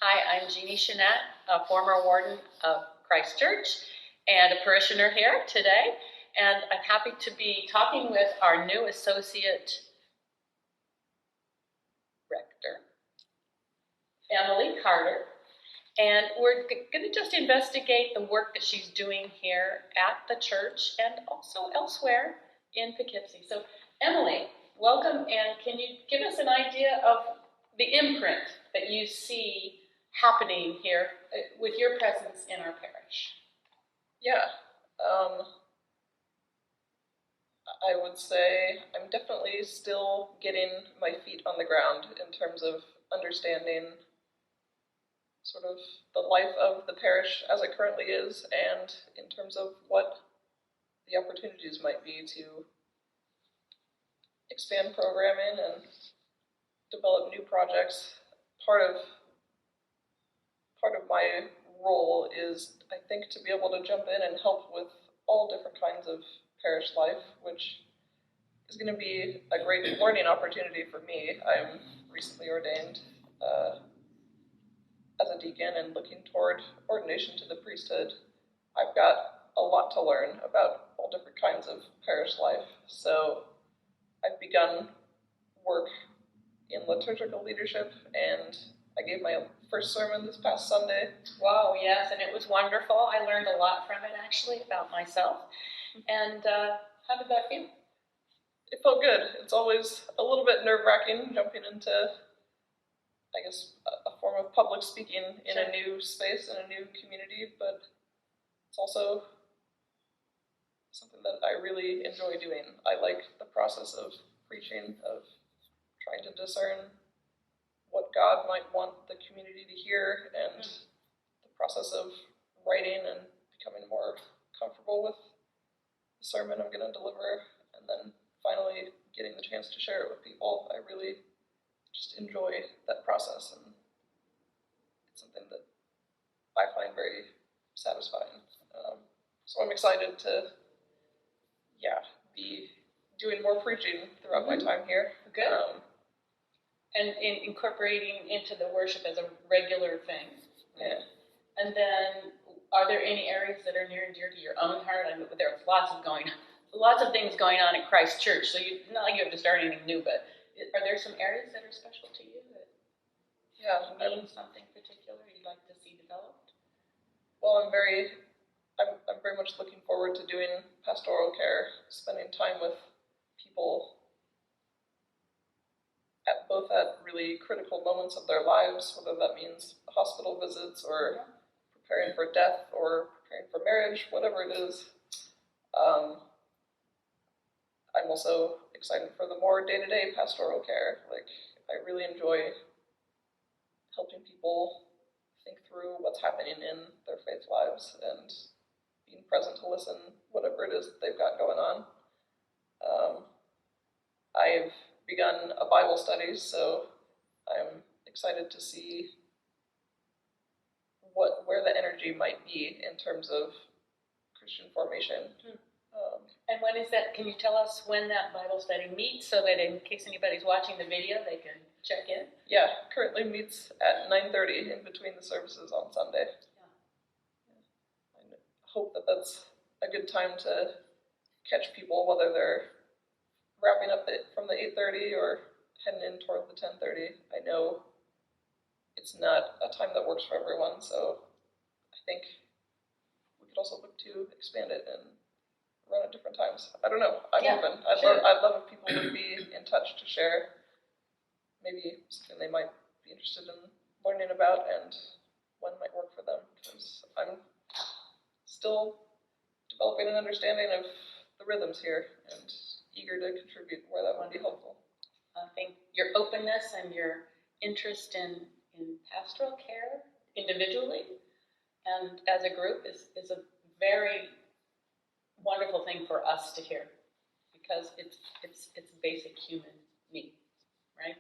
Hi, I'm Jeannie Chenette, a former warden of Christ Church and a parishioner here today. And I'm happy to be talking with our new associate rector, Emily Carter. And we're going to just investigate the work that she's doing here at the church and also elsewhere in Poughkeepsie. So, Emily, welcome, and can you give us an idea of the imprint that you see happening here with your presence in our parish? Yeah, I would say I'm definitely still getting my feet on the ground in terms of understanding sort of the life of the parish as it currently is, and in terms of what the opportunities might be to expand programming and develop new projects. Part of my role is, I think, to be able to jump in and help with all different kinds of parish life, which is going to be a great learning opportunity for me. I'm recently ordained as a deacon and looking toward ordination to the priesthood. I've got a lot to learn about all different kinds of parish life. So I've begun work in liturgical leadership, and I gave my first sermon this past Sunday. Wow, yes, and it was wonderful. I learned a lot from it, actually, about myself. And how did that feel? It felt good. It's always a little bit nerve-wracking jumping into, I guess, a form of public speaking in a new space, in a new community, but it's also something that I really enjoy doing. I like the process of preaching, of trying to discern what God might want the community to hear, and the process of writing and becoming more comfortable with the sermon I'm going to deliver, and then finally getting the chance to share it with people. I really just enjoy that process, and it's something that I find very satisfying. So I'm excited to, be doing more preaching throughout my time here. Good. And incorporating into the worship as a regular thing. Yeah. And then, are there any areas that are near and dear to your own heart? I mean, there's lots of things going on at Christ Church, so not like you have to start anything new, but are there some areas that are special to you that mean something particular you'd like to see developed? Well, I'm very much looking forward to doing pastoral care, spending time with people at really critical moments of their lives, whether that means hospital visits or preparing for death or preparing for marriage, whatever it is. I'm also excited for the more day-to-day pastoral care. Like, I really enjoy helping people think through what's happening in their faith lives and being present to listen, whatever it is that they've got going on. I've begun a Bible study, so I'm excited to see where the energy might be in terms of Christian formation. And when is that? Can you tell us when that Bible study meets, so that in case anybody's watching the video, they can check in? Yeah, currently meets at 9:30 in between the services on Sunday. I hope that that's a good time to catch people, whether they're wrapping up from the 8:30 or heading in toward the 10:30. I know it's not a time that works for everyone, so I think we could also look to expand it and run at different times. I don't know. I'm open. I'd love if people would be in touch to share maybe something they might be interested in learning about and when might work for them, because I'm still developing an understanding of the rhythms here and eager to contribute where that would be helpful. I think your openness and your interest in pastoral care individually and as a group is a very wonderful thing for us to hear, because it's basic human need, right?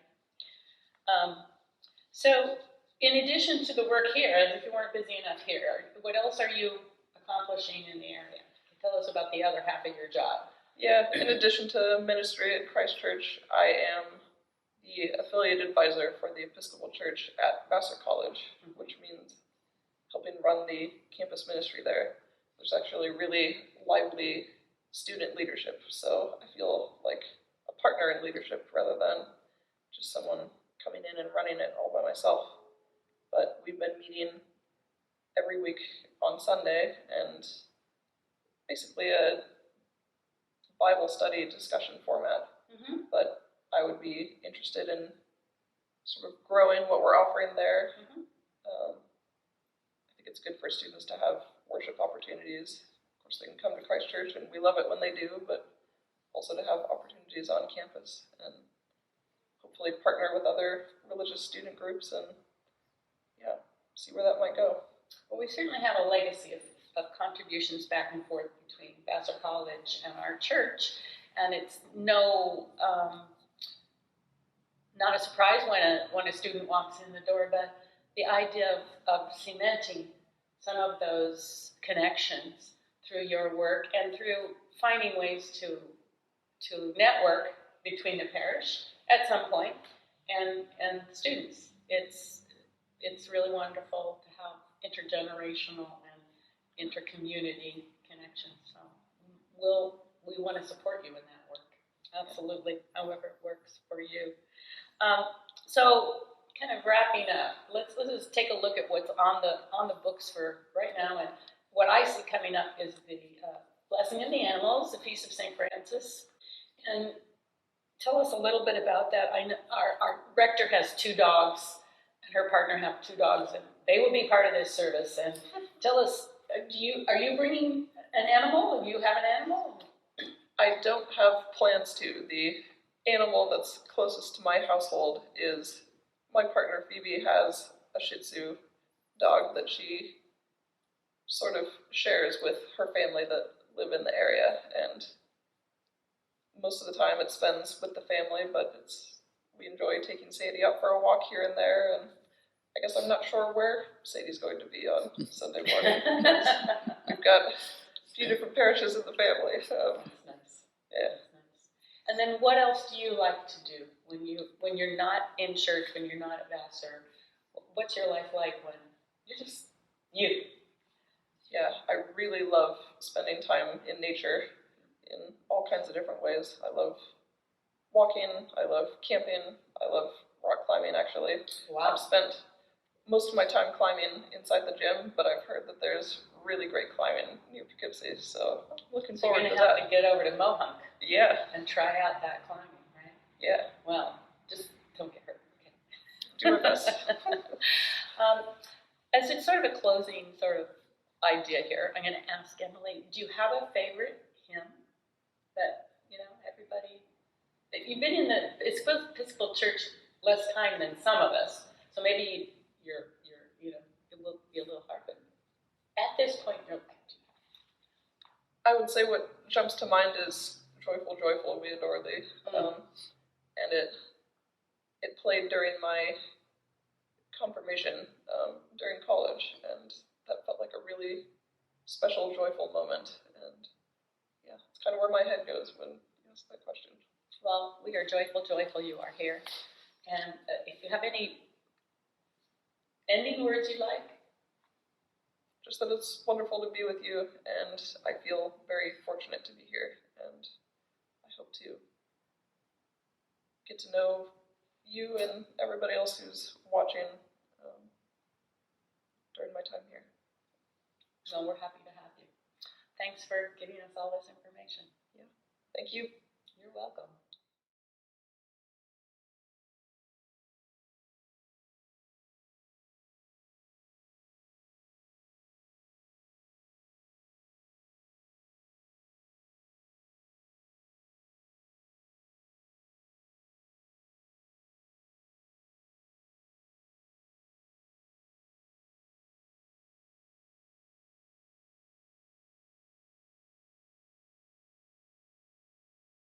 So in addition to the work here, as if you weren't busy enough here, what else are you accomplishing in the area? Tell us about the other half of your job. Yeah, in addition to ministry at Christ Church, I am the affiliate advisor for the Episcopal Church at Vassar College, which means helping run the campus ministry there. There's actually really lively student leadership, so I feel like a partner in leadership rather than just someone coming in and running it all by myself. But we've been meeting every week on Sunday, and basically a Bible study discussion format. But I would be interested in sort of growing what we're offering there. I think it's good for students to have worship opportunities. Of course, they can come to Christ Church, and we love it when they do, but also to have opportunities on campus and hopefully partner with other religious student groups and see where that might go. Well, we certainly have a legacy of contributions back and forth between Vassar College and our church, and it's not a surprise when a student walks in the door, but the idea of cementing some of those connections through your work and through finding ways to network between the parish at some point and students. It's really wonderful to have intergenerational and intercommunity connections. So we want to support you in that work. Absolutely, however it works for you. So kind of wrapping up, let's just take a look at what's on the books for right now. And what I see coming up is the Blessing of the Animals, the Feast of St. Francis. And tell us a little bit about that. I know our rector has 2 dogs, and her partner have 2 dogs, and they will be part of this service. And tell us, are you bringing an animal? Do you have an animal? I don't have plans to. The animal that's closest to my household is my partner Phoebe has a Shih Tzu dog that she sort of shares with her family that live in the area, and most of the time it spends with the family, but we enjoy taking Sadie out for a walk here and there, and I guess I'm not sure where Sadie's going to be on Sunday morning. We've got a few different parishes in the family. That's nice. Yeah. That's nice. And then what else do you like to do when you're not in church, when you're not at Vassar? What's your life like when you're just you? Yeah, I really love spending time in nature in all kinds of different ways. I love walking, I love camping, I love rock climbing actually. Wow. I've spent most of my time climbing inside the gym, but I've heard that there's really great climbing near Poughkeepsie, so I'm looking So you're forward going to to have that. to get over to Mohunk Yeah, and try out that climbing, right? yeah, Well, just don't get hurt. Okay. do my best. As it's sort of a closing sort of idea here, I'm going to ask Emily, do you have a favorite hymn that, everybody, that you've been in the Episcopal Church less time than some of us, so maybe it will be a little hard, but at this point in your life, I would say what jumps to mind is Joyful, Joyful, We Adore Thee. And it played during my confirmation during college, and that felt like a really special, joyful moment. And yeah, it's kind of where my head goes when you ask that question. Well, we are joyful, joyful you are here. And if you have any ending words you'd like? Just that it's wonderful to be with you, and I feel very fortunate to be here, and I hope to get to know you and everybody else who's watching during my time here. Well, we're happy to have you. Thanks for giving us all this information. Yeah, thank you. You're welcome.